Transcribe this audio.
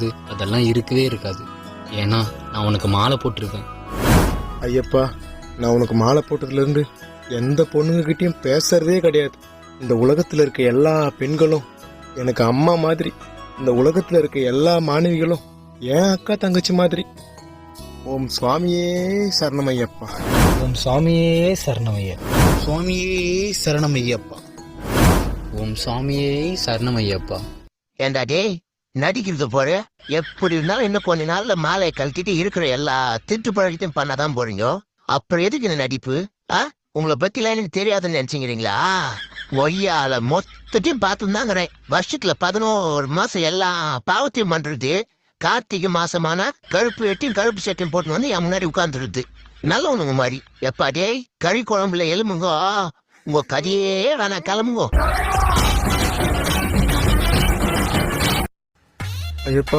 பேசுறது அதெல்லாம் இருக்கவே இருக்காது. ஏன்னா நான் உனக்கு மாலை போட்டிருக்கேன். ஐயப்பா, நான் உனக்கு மாலை போட்டதுலேருந்து எந்த பொண்ணுங்ககிட்டயும் பேசுறதே கிடையாது. இந்த உலகத்தில் இருக்க எல்லா பெண்களும் எனக்கு அம்மா மாதிரி. இந்த உலகத்தில் இருக்க எல்லா மாணவிகளும் என் அக்கா தங்கச்சி மாதிரி. ஓம் சுவாமியே சரணமையப்பா. ஓம் சுவாமியே சரணமையப்பா. சுவாமியே சரணமையப்பா. ஓம் சுவாமியே சரணமையப்பா. ஏண்டா டேய், நடிக்கிறது போற? எப்படி இருந்தாலும் இன்னும் கொஞ்ச நாள்ல மாலையை கழட்டிட்டு இருக்கிற எல்லா திட்டு பழக்கத்தையும் பண்ணாதான் போறீங்க. அப்புறம் எதுக்கு இந்த நடிப்பு? உங்களை பத்தி எல்லாம் எனக்கு தெரியாதுன்னு நினைச்சுக்கிறீங்களா? ஒய்யால மொத்தத்தையும் பார்த்துதாங்கிறேன். வருஷத்துல 11 மாசம் எல்லா பாவத்தையும் பண்றது. கார்த்திகை மாசமானா கருப்பு வெட்டியும் கருப்பு சட்டையும் போட்டு வந்து என் முன்னாடி உட்கார்ந்துருது. நல்லவனுங்க மாதிரி. எப்பா டேய், கறி குழம்புல எலும்புங்க. உங்க கதையே வேணாம், கிளம்புங்க. ஐயப்பா,